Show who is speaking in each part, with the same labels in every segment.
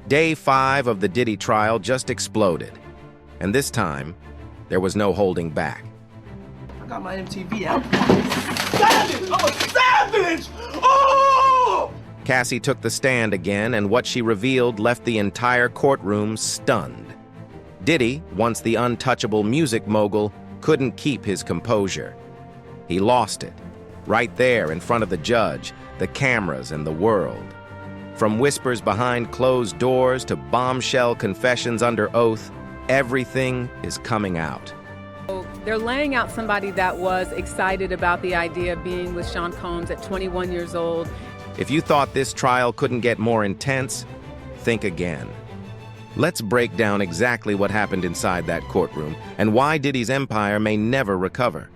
Speaker 1: Day 5 of the Diddy trial just exploded, and this time, there was no holding back.
Speaker 2: I got my MTV out. Savage! I'm a savage! Oh!
Speaker 1: Cassie took the stand again, and what she revealed left the entire courtroom stunned. Diddy, once the untouchable music mogul, couldn't keep his composure. He lost it, right there in front of the judge, the cameras, and the world. From whispers behind closed doors to bombshell confessions under oath, everything is coming out.
Speaker 3: They're laying out somebody that was excited about the idea of being with Sean Combs at 21 years old.
Speaker 1: If you thought this trial couldn't get more intense, think again. Let's break down exactly what happened inside that courtroom and why Diddy's empire may never recover.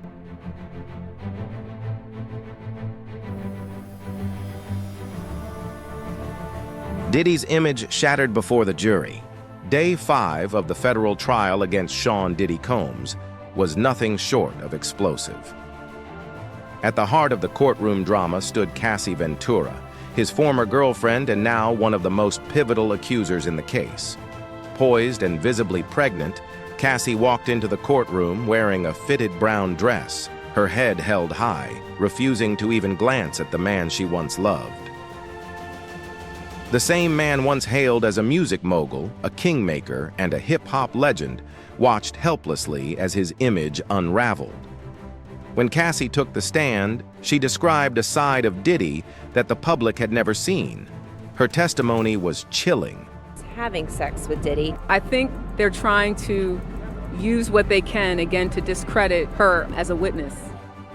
Speaker 1: Diddy's image shattered before the jury. Day 5 of the federal trial against Sean Diddy Combs was nothing short of explosive. At the heart of the courtroom drama stood Cassie Ventura, his former girlfriend and now one of the most pivotal accusers in the case. Poised and visibly pregnant, Cassie walked into the courtroom wearing a fitted brown dress, her head held high, refusing to even glance at the man she once loved. The same man once hailed as a music mogul, a kingmaker, and a hip-hop legend watched helplessly as his image unraveled. When Cassie took the stand, she described a side of Diddy that the public had never seen. Her testimony was chilling.
Speaker 4: Having sex with Diddy.
Speaker 3: I think they're trying to use what they can, again, to discredit her as a witness.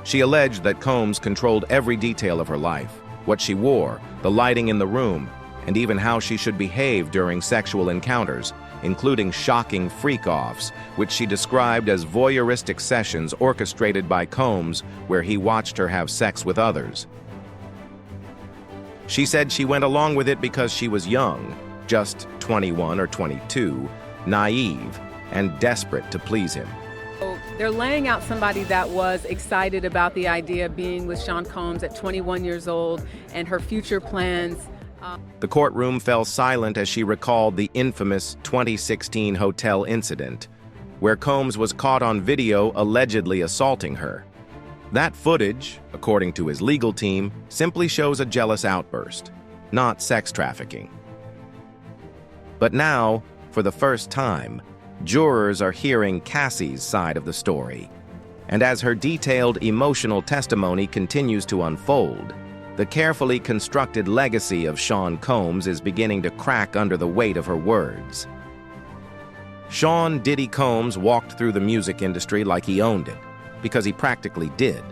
Speaker 1: She alleged that Combs controlled every detail of her life, what she wore, the lighting in the room, and even how she should behave during sexual encounters, including shocking freak-offs, which she described as voyeuristic sessions orchestrated by Combs where he watched her have sex with others. She said she went along with it because she was young, just 21 or 22, naive, and desperate to please him.
Speaker 3: They're laying out somebody that was excited about the idea of being with Sean Combs at 21 years old and her future plans.
Speaker 1: The courtroom fell silent as she recalled the infamous 2016 hotel incident, where Combs was caught on video allegedly assaulting her. That footage, according to his legal team, simply shows a jealous outburst, not sex trafficking. But now, for the first time, jurors are hearing Cassie's side of the story. And as her detailed emotional testimony continues to unfold, the carefully constructed legacy of Sean Combs is beginning to crack under the weight of her words. Sean Diddy Combs walked through the music industry like he owned it, because he practically did.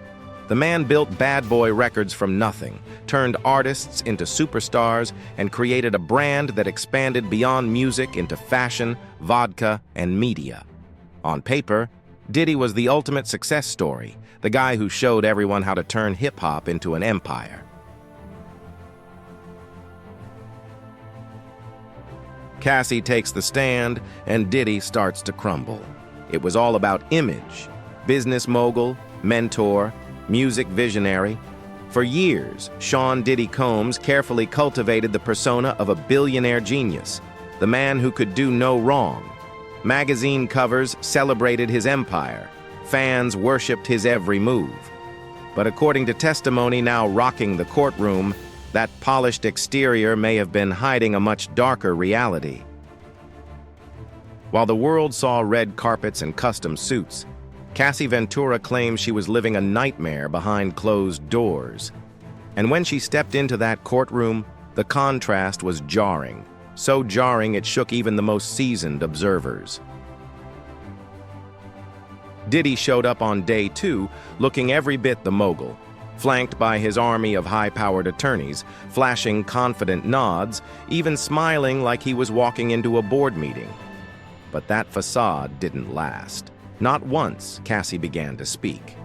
Speaker 1: The man built Bad Boy Records from nothing, turned artists into superstars, and created a brand that expanded beyond music into fashion, vodka, and media. On paper, Diddy was the ultimate success story, the guy who showed everyone how to turn hip-hop into an empire. Cassie takes the stand, and Diddy starts to crumble. It was all about image, business mogul, mentor, music visionary. For years, Sean Diddy Combs carefully cultivated the persona of a billionaire genius, the man who could do no wrong. Magazine covers celebrated his empire. Fans worshipped his every move. But according to testimony now rocking the courtroom, that polished exterior may have been hiding a much darker reality. While the world saw red carpets and custom suits, Cassie Ventura claims she was living a nightmare behind closed doors. And when she stepped into that courtroom, the contrast was jarring. So jarring it shook even the most seasoned observers. Diddy showed up on day 2, looking every bit the mogul, flanked by his army of high-powered attorneys, flashing confident nods, even smiling like he was walking into a board meeting. But that facade didn't last. Not once Cassie began to speak.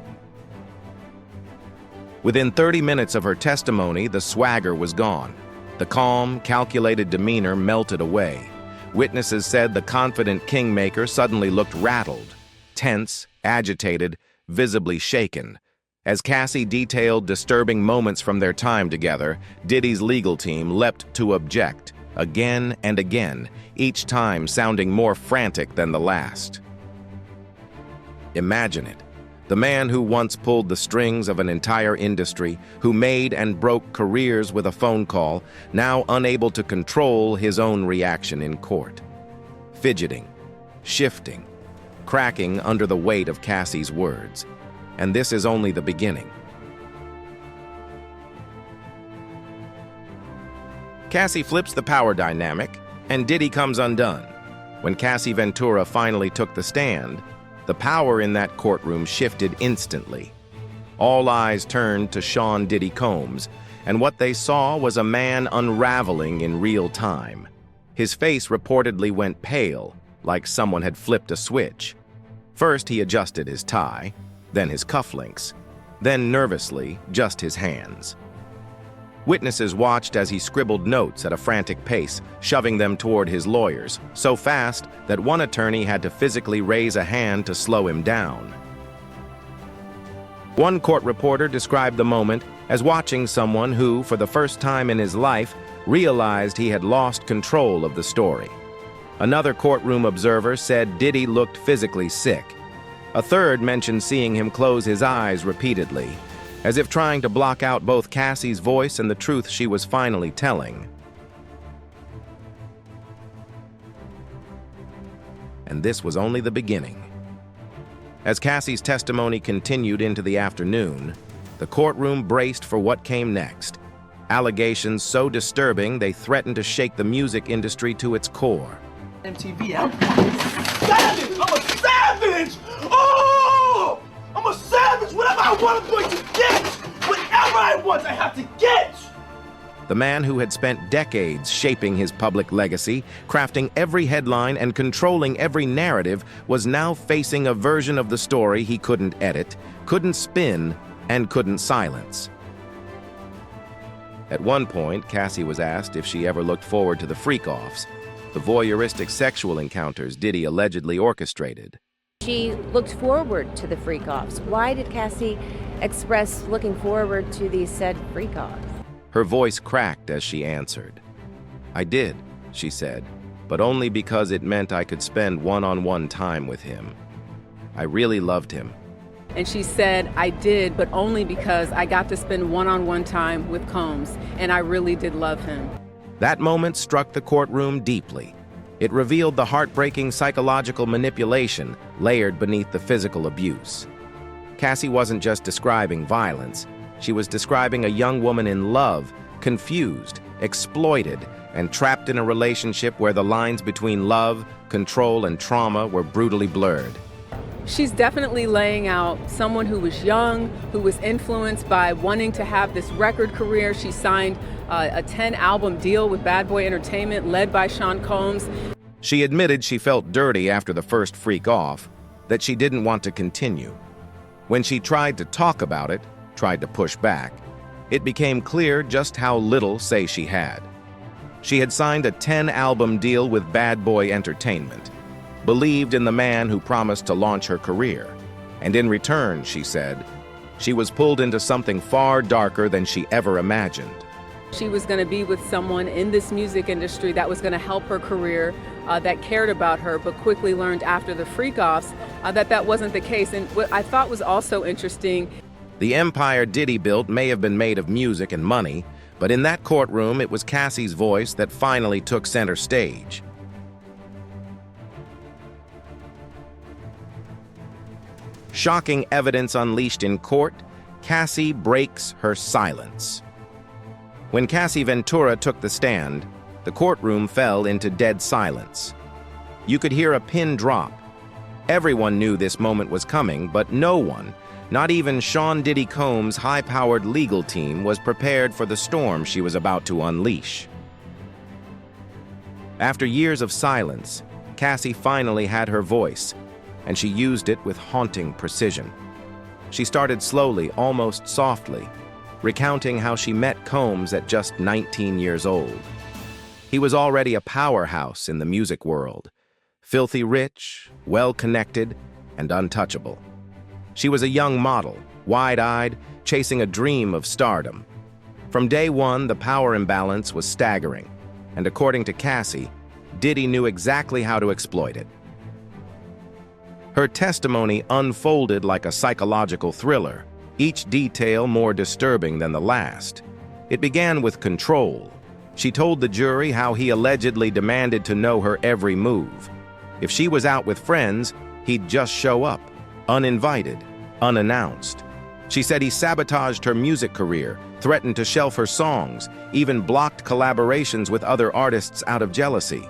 Speaker 1: Within 30 minutes of her testimony, the swagger was gone. The calm, calculated demeanor melted away. Witnesses said the confident kingmaker suddenly looked rattled, tense, agitated, visibly shaken. As Cassie detailed disturbing moments from their time together, Diddy's legal team leapt to object. again and again, each time sounding more frantic than the last. Imagine it. The man who once pulled the strings of an entire industry, who made and broke careers with a phone call, now unable to control his own reaction in court. Fidgeting, shifting, cracking under the weight of Cassie's words. And this is only the beginning. Cassie flips the power dynamic, and Diddy comes undone. When Cassie Ventura finally took the stand, the power in that courtroom shifted instantly. All eyes turned to Sean Diddy Combs, and what they saw was a man unraveling in real time. His face reportedly went pale, like someone had flipped a switch. First, he adjusted his tie, then his cufflinks, then nervously, just his hands. Witnesses watched as he scribbled notes at a frantic pace, shoving them toward his lawyers, so fast that one attorney had to physically raise a hand to slow him down. One court reporter described the moment as watching someone who, for the first time in his life, realized he had lost control of the story. Another courtroom observer said Diddy looked physically sick. A third mentioned seeing him close his eyes repeatedly, as if trying to block out both Cassie's voice and the truth she was finally telling. And this was only the beginning. As Cassie's testimony continued into the afternoon, the courtroom braced for what came next. Allegations so disturbing they threatened to shake the music industry to its core.
Speaker 2: MTV, I'm savage! I'm a savage! Oh! I'm a savage! Whatever I want, I'm going to get! Whatever I want, I have to get!
Speaker 1: The man who had spent decades shaping his public legacy, crafting every headline and controlling every narrative, was now facing a version of the story he couldn't edit, couldn't spin, and couldn't silence. At one point, Cassie was asked if she ever looked forward to the freak-offs, the voyeuristic sexual encounters Diddy allegedly orchestrated.
Speaker 4: She looked forward to the freak-offs. Why did Cassie express looking forward to these said freak-offs?
Speaker 1: Her voice cracked as she answered. "I did," she said, "but only because it meant I could spend one-on-one time with him. I really loved him."
Speaker 3: And she said, "I did, but only because I got to spend one-on-one time with Combs, and I really did love him."
Speaker 1: That moment struck the courtroom deeply. It revealed the heartbreaking psychological manipulation layered beneath the physical abuse. Cassie wasn't just describing violence. She was describing a young woman in love, confused, exploited, and trapped in a relationship where the lines between love, control, and trauma were brutally blurred.
Speaker 3: She's definitely laying out someone who was young, who was influenced by wanting to have this record career. She signed a 10-album deal with Bad Boy Entertainment, led by Sean Combs.
Speaker 1: She admitted she felt dirty after the first freak off, that she didn't want to continue. When she tried to talk about it, tried to push back, it became clear just how little say she had. She had signed a 10-album deal with Bad Boy Entertainment, believed in the man who promised to launch her career, and in return, she said, she was pulled into something far darker than she ever imagined.
Speaker 3: She was going to be with someone in this music industry that was going to help her career, that cared about her, but quickly learned after the freak-offs that that wasn't the case. And what I thought was also interesting,
Speaker 1: the empire Diddy built may have been made of music and money, but in that courtroom, it was Cassie's voice that finally took center stage. Shocking evidence unleashed in court, Cassie breaks her silence. When Cassie Ventura took the stand, the courtroom fell into dead silence. You could hear a pin drop. Everyone knew this moment was coming, but no one, not even Sean Diddy Combs' high-powered legal team, was prepared for the storm she was about to unleash. After years of silence, Cassie finally had her voice, and she used it with haunting precision. She started slowly, almost softly, recounting how she met Combs at just 19 years old. He was already a powerhouse in the music world, filthy rich, well-connected, and untouchable. She was a young model, wide-eyed, chasing a dream of stardom. From day one, the power imbalance was staggering. and according to Cassie, Diddy knew exactly how to exploit it. Her testimony unfolded like a psychological thriller, each detail more disturbing than the last. It began with control. She told the jury how he allegedly demanded to know her every move. If she was out with friends, he'd just show up, uninvited, unannounced. She said he sabotaged her music career, threatened to shelf her songs, even blocked collaborations with other artists out of jealousy.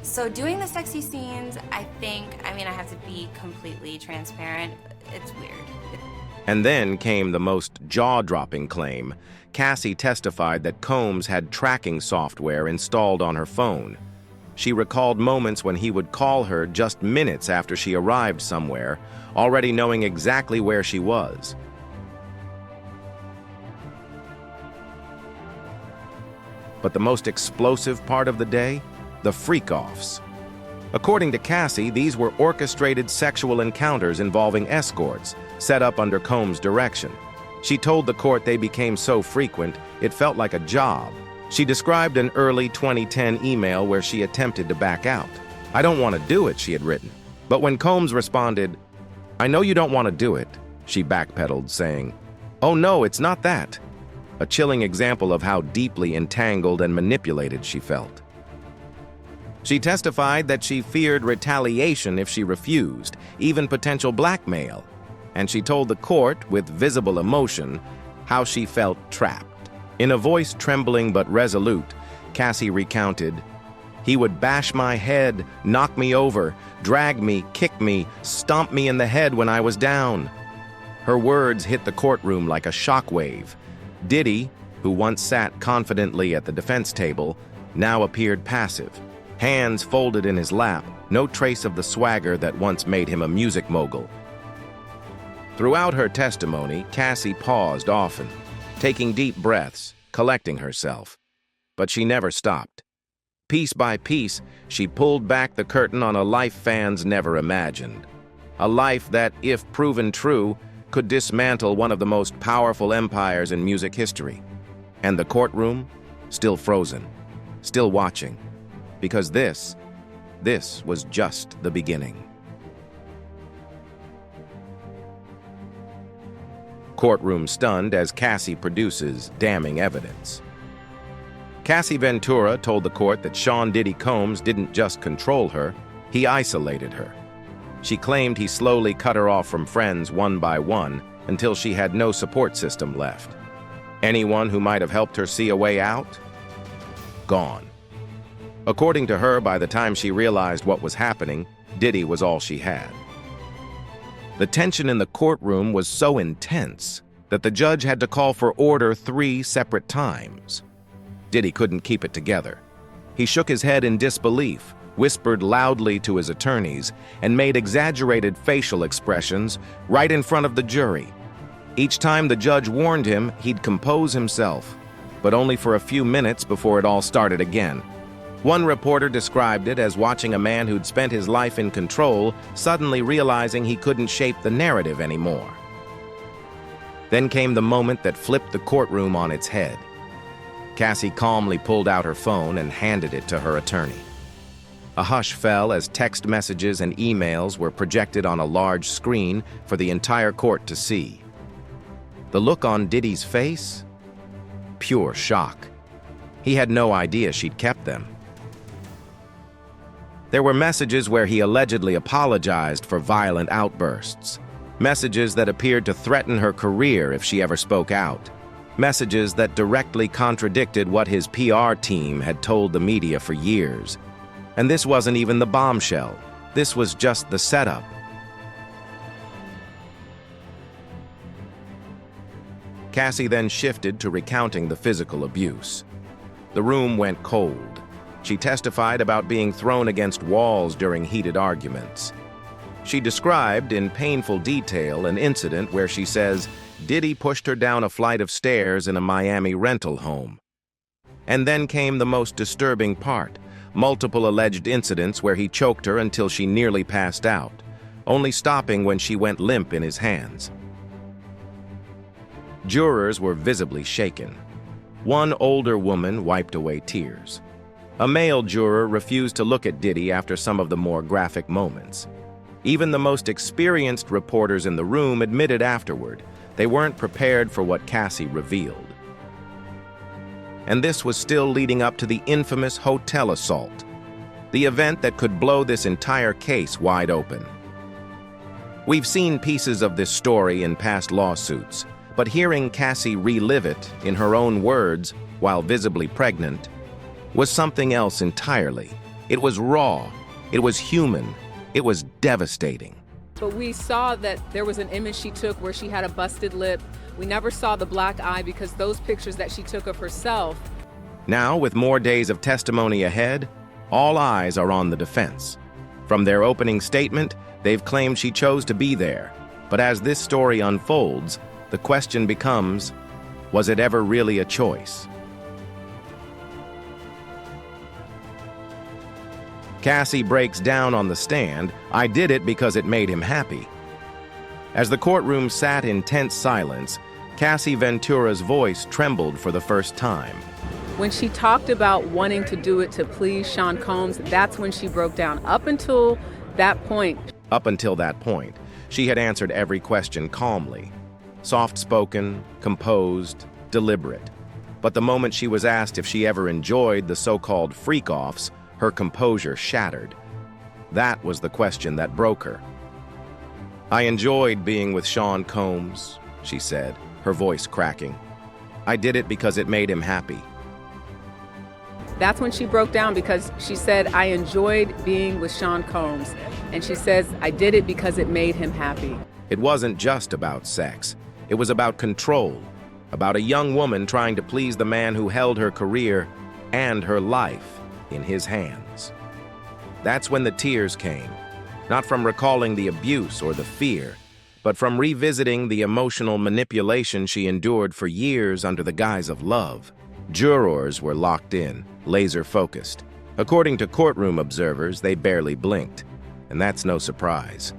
Speaker 5: So doing the sexy scenes, I have to be completely transparent. It's weird.
Speaker 1: And then came the most jaw-dropping claim. Cassie testified that Combs had tracking software installed on her phone. She recalled moments when he would call her just minutes after she arrived somewhere, already knowing exactly where she was. But the most explosive part of the day? The freak-offs. According to Cassie, these were orchestrated sexual encounters involving escorts, set up under Combs' direction. She told the court they became so frequent, it felt like a job. She described an early 2010 email where she attempted to back out. "I don't want to do it," she had written. But when Combs responded, "I know you don't want to do it," she backpedaled, saying, "Oh no, it's not that." A chilling example of how deeply entangled and manipulated she felt. She testified that she feared retaliation if she refused, even potential blackmail. And she told the court, with visible emotion, how she felt trapped. In a voice trembling but resolute, Cassie recounted, "He would bash my head, knock me over, drag me, kick me, stomp me in the head when I was down." Her words hit the courtroom like a shockwave. Diddy, who once sat confidently at the defense table, now appeared passive, hands folded in his lap, no trace of the swagger that once made him a music mogul. Throughout her testimony, Cassie paused often, taking deep breaths, collecting herself. But she never stopped. Piece by piece, she pulled back the curtain on a life fans never imagined. A life that, if proven true, could dismantle one of the most powerful empires in music history. And the courtroom, still frozen, still watching. Because this was just the beginning. Courtroom stunned as Cassie produces damning evidence. Cassie Ventura told the court that Sean Diddy Combs didn't just control her, he isolated her. She claimed he slowly cut her off from friends one by one until she had no support system left. Anyone who might have helped her see a way out? Gone. According to her, by the time she realized what was happening, Diddy was all she had. The tension in the courtroom was so intense that the judge had to call for order 3 separate times. Diddy couldn't keep it together. He shook his head in disbelief, whispered loudly to his attorneys, and made exaggerated facial expressions right in front of the jury. Each time the judge warned him, he'd compose himself, but only for a few minutes before it all started again. One reporter described it as watching a man who'd spent his life in control suddenly realizing he couldn't shape the narrative anymore. Then came the moment that flipped the courtroom on its head. Cassie calmly pulled out her phone and handed it to her attorney. A hush fell as text messages and emails were projected on a large screen for the entire court to see. The look on Diddy's face? Pure shock. He had no idea she'd kept them. There were messages where he allegedly apologized for violent outbursts. Messages that appeared to threaten her career if she ever spoke out. Messages that directly contradicted what his PR team had told the media for years. And this wasn't even the bombshell. This was just the setup. Cassie then shifted to recounting the physical abuse. The room went cold. She testified about being thrown against walls during heated arguments. She described in painful detail an incident where she says Diddy pushed her down a flight of stairs in a Miami rental home. And then came the most disturbing part, multiple alleged incidents where he choked her until she nearly passed out, only stopping when she went limp in his hands. Jurors were visibly shaken. One older woman wiped away tears. A male juror refused to look at Diddy after some of the more graphic moments. Even the most experienced reporters in the room admitted afterward they weren't prepared for what Cassie revealed. And this was still leading up to the infamous hotel assault, the event that could blow this entire case wide open. We've seen pieces of this story in past lawsuits, but hearing Cassie relive it in her own words while visibly pregnant was something else entirely. It was raw, it was human, it was devastating.
Speaker 3: But we saw that there was an image she took where she had a busted lip. We never saw the black eye because those pictures that she took of herself.
Speaker 1: Now, with more days of testimony ahead, all eyes are on the defense. From their opening statement, they've claimed she chose to be there. But as this story unfolds, the question becomes, was it ever really a choice? Cassie breaks down on the stand, "I did it because it made him happy." As the courtroom sat in tense silence, Cassie Ventura's voice trembled for the first time.
Speaker 3: When she talked about wanting to do it to please Sean Combs, that's when she broke down. Up until that point, she had answered every question calmly, soft-spoken, composed, deliberate. But the moment she was asked if she ever enjoyed the so-called freak-offs, her composure shattered. That was the question that broke her. "I enjoyed being with Sean Combs," she said, her voice cracking. "I did it because it made him happy." That's when she broke down, because she said, "I enjoyed being with Sean Combs." And she says, "I did it because it made him happy."
Speaker 1: It wasn't just about sex. It was about control, about a young woman trying to please the man who held her career and her life in his hands. That's when the tears came, not from recalling the abuse or the fear, but from revisiting the emotional manipulation she endured for years under the guise of love. Jurors were locked in, laser-focused. According to courtroom observers, they barely blinked, and that's no surprise.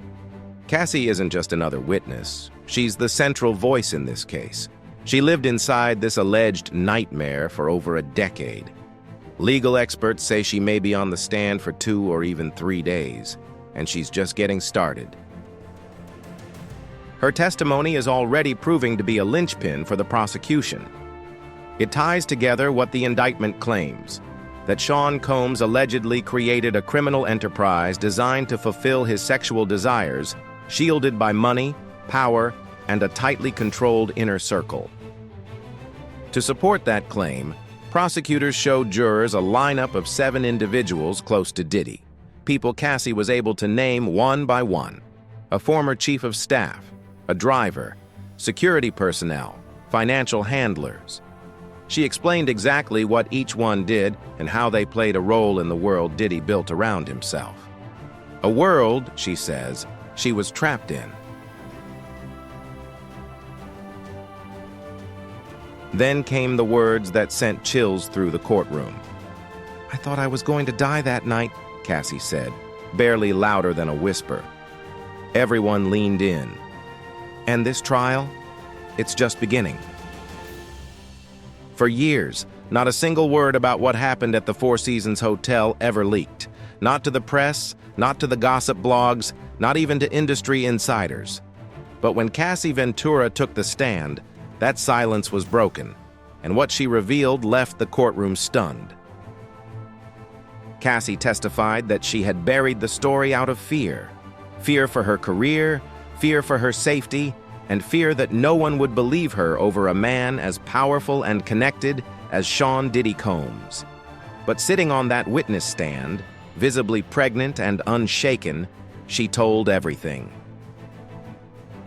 Speaker 1: Cassie isn't just another witness. She's the central voice in this case. She lived inside this alleged nightmare for over a decade. Legal experts say she may be on the stand for 2 or even 3 days, and she's just getting started. Her testimony is already proving to be a linchpin for the prosecution. It ties together what the indictment claims, that Sean Combs allegedly created a criminal enterprise designed to fulfill his sexual desires, shielded by money, power, and a tightly controlled inner circle. To support that claim, prosecutors showed jurors a lineup of 7 individuals close to Diddy, people Cassie was able to name one by one: a former chief of staff, a driver, security personnel, financial handlers. She explained exactly what each one did and how they played a role in the world Diddy built around himself. A world, she says, she was trapped in. Then came the words that sent chills through the courtroom. "I thought I was going to die that night," Cassie said, barely louder than a whisper. Everyone leaned in. And this trial? It's just beginning. For years, not a single word about what happened at the Four Seasons Hotel ever leaked. Not to the press, not to the gossip blogs, not even to industry insiders. But when Cassie Ventura took the stand, that silence was broken, and what she revealed left the courtroom stunned. Cassie testified that she had buried the story out of fear. Fear for her career, fear for her safety, and fear that no one would believe her over a man as powerful and connected as Sean Diddy Combs. But sitting on that witness stand, visibly pregnant and unshaken, she told everything.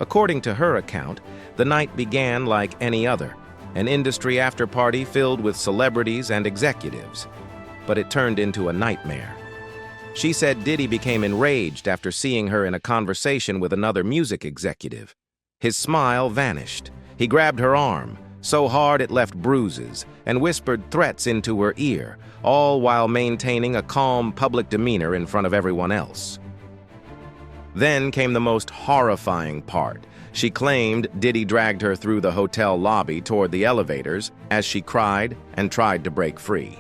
Speaker 1: According to her account, the night began like any other, an industry after-party filled with celebrities and executives. But it turned into a nightmare. She said Diddy became enraged after seeing her in a conversation with another music executive. His smile vanished. He grabbed her arm, so hard it left bruises, and whispered threats into her ear, all while maintaining a calm public demeanor in front of everyone else. Then came the most horrifying part. She claimed Diddy dragged her through the hotel lobby toward the elevators as she cried and tried to break free.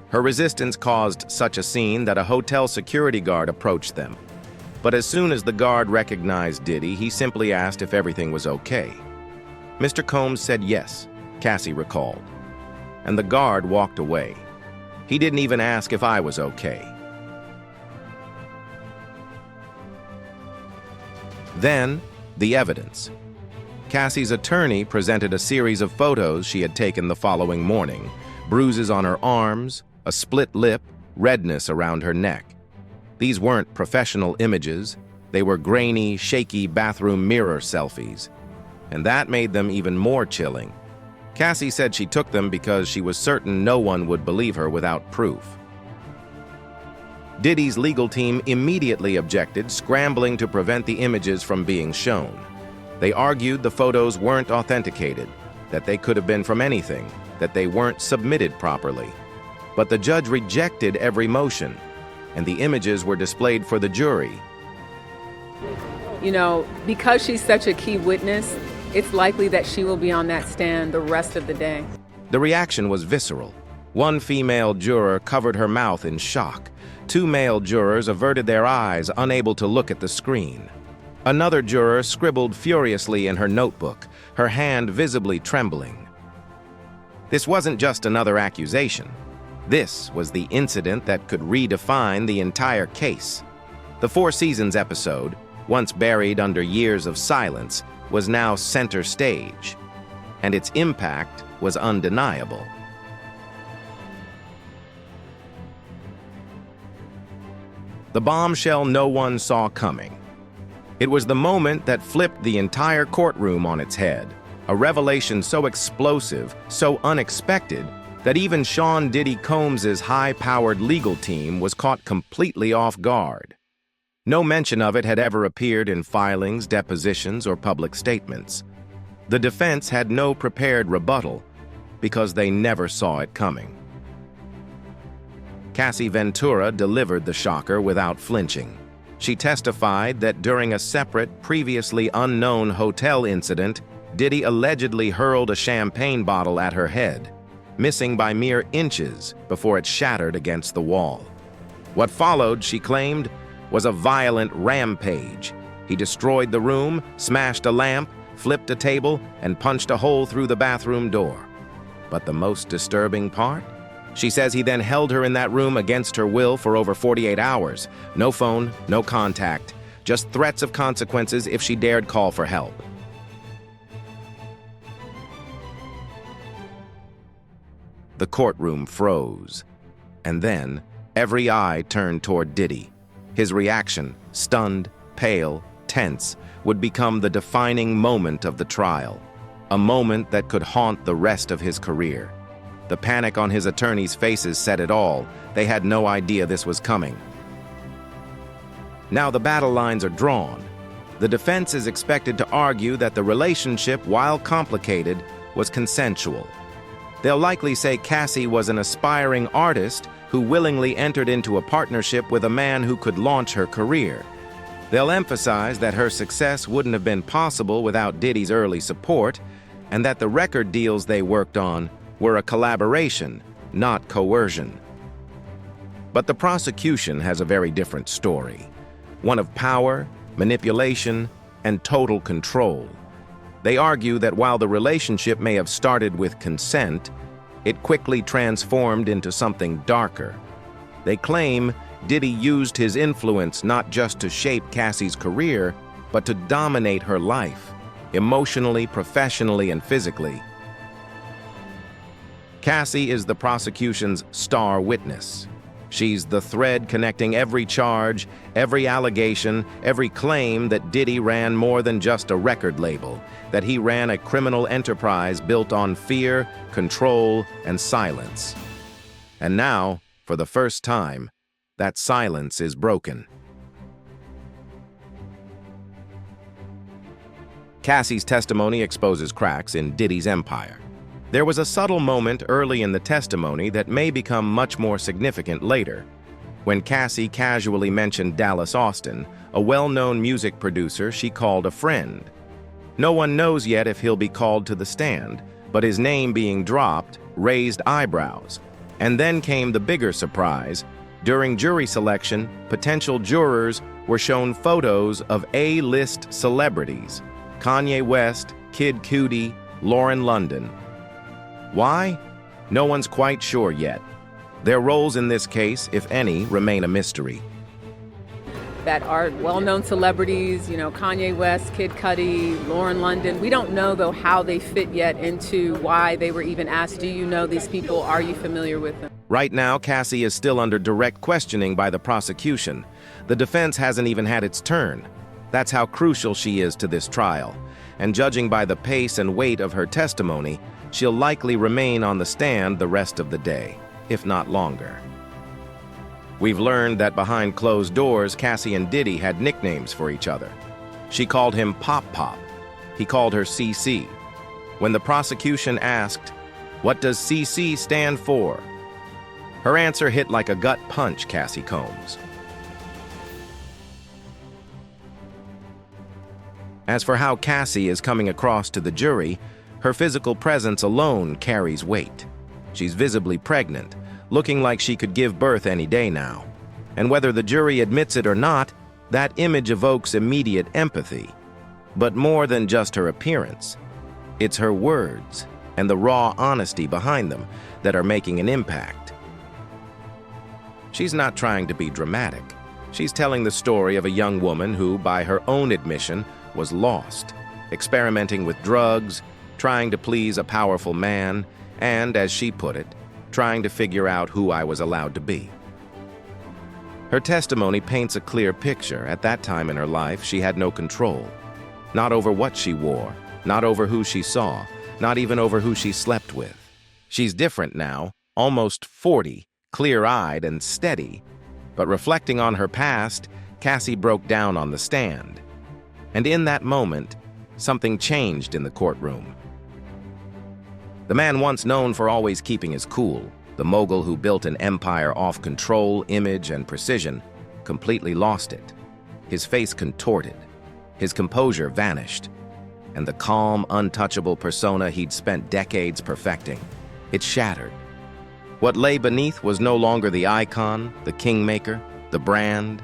Speaker 1: Her resistance caused such a scene that a hotel security guard approached them. But as soon as the guard recognized Diddy, he simply asked if everything was okay. Mr. Combs said yes, Cassie recalled, and the guard walked away. He didn't even ask if I was okay. Then, the evidence. Cassie's attorney presented a series of photos she had taken the following morning: bruises on her arms, a split lip, redness around her neck. These weren't professional images. They were grainy, shaky bathroom mirror selfies. And that made them even more chilling. Cassie said she took them because she was certain no one would believe her without proof. Diddy's legal team immediately objected, scrambling to prevent the images from being shown. They argued the photos weren't authenticated, that they could have been from anything, that they weren't submitted properly. But the judge rejected every motion, and the images were displayed for the jury.
Speaker 3: You know, because she's such a key witness, it's likely that she will be on that stand the rest of the day.
Speaker 1: The reaction was visceral. One female juror covered her mouth in shock. Two male jurors averted their eyes, unable to look at the screen. Another juror scribbled furiously in her notebook, her hand visibly trembling. This wasn't just another accusation. This was the incident that could redefine the entire case. The Four Seasons episode, once buried under years of silence, was now center stage, and its impact was undeniable. The bombshell no one saw coming. It was the moment that flipped the entire courtroom on its head, a revelation so explosive, so unexpected, that even Sean Diddy Combs' high-powered legal team was caught completely off guard. No mention of it had ever appeared in filings, depositions, or public statements. The defense had no prepared rebuttal because they never saw it coming. Cassie Ventura delivered the shocker without flinching. She testified that during a separate, previously unknown hotel incident, Diddy allegedly hurled a champagne bottle at her head, missing by mere inches before it shattered against the wall. What followed, she claimed, was a violent rampage. He destroyed the room, smashed a lamp, flipped a table, and punched a hole through the bathroom door. But the most disturbing part? She says he then held her in that room against her will for over 48 hours. No phone, no contact, just threats of consequences if she dared call for help. The courtroom froze, and then every eye turned toward Diddy. His reaction, stunned, pale, tense, would become the defining moment of the trial, a moment that could haunt the rest of his career. The panic on his attorneys' faces said it all. They had no idea this was coming. Now the battle lines are drawn. The defense is expected to argue that the relationship, while complicated, was consensual. They'll likely say Cassie was an aspiring artist who willingly entered into a partnership with a man who could launch her career. They'll emphasize that her success wouldn't have been possible without Diddy's early support, and that the record deals they worked on were a collaboration, not coercion. But the prosecution has a very different story, one of power, manipulation, and total control. They argue that while the relationship may have started with consent, it quickly transformed into something darker. They claim Diddy used his influence not just to shape Cassie's career, but to dominate her life, emotionally, professionally, and physically. Cassie is the prosecution's star witness. She's the thread connecting every charge, every allegation, every claim that Diddy ran more than just a record label, that he ran a criminal enterprise built on fear, control, and silence. And now, for the first time, that silence is broken. Cassie's testimony exposes cracks in Diddy's empire. There was a subtle moment early in the testimony that may become much more significant later, when Cassie casually mentioned Dallas Austin, a well-known music producer she called a friend. No one knows yet if he'll be called to the stand, but his name being dropped raised eyebrows. And then came the bigger surprise. During jury selection, potential jurors were shown photos of A-list celebrities: Kanye West, Kid Cudi, Lauren London. Why? No one's quite sure yet. Their roles in this case, if any, remain a mystery.
Speaker 3: That are well-known celebrities, Kanye West, Kid Cudi, Lauren London. We don't know, though, how they fit yet into why they were even asked, do you know these people? Are you familiar with them?
Speaker 1: Right now, Cassie is still under direct questioning by the prosecution. The defense hasn't even had its turn. That's how crucial she is to this trial. And judging by the pace and weight of her testimony, she'll likely remain on the stand the rest of the day, if not longer. We've learned that behind closed doors, Cassie and Diddy had nicknames for each other. She called him Pop Pop. He called her CC. When the prosecution asked, "What does CC stand for?" her answer hit like a gut punch, Cassie Combs. As for how Cassie is coming across to the jury, her physical presence alone carries weight. She's visibly pregnant, looking like she could give birth any day now. And whether the jury admits it or not, that image evokes immediate empathy. But more than just her appearance, it's her words and the raw honesty behind them that are making an impact. She's not trying to be dramatic. She's telling the story of a young woman who, by her own admission, was lost, experimenting with drugs, trying to please a powerful man, and, as she put it, trying to figure out who I was allowed to be. Her testimony paints a clear picture. At that time in her life, she had no control. Not over what she wore, not over who she saw, not even over who she slept with. She's different now, almost 40, clear-eyed and steady. But reflecting on her past, Cassie broke down on the stand. And in that moment, something changed in the courtroom. The man once known for always keeping his cool, the mogul who built an empire off control, image, and precision, completely lost it. His face contorted, his composure vanished, and the calm, untouchable persona he'd spent decades perfecting, it shattered. What lay beneath was no longer the icon, the kingmaker, the brand.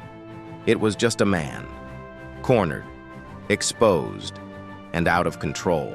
Speaker 1: It was just a man, cornered, exposed, and out of control.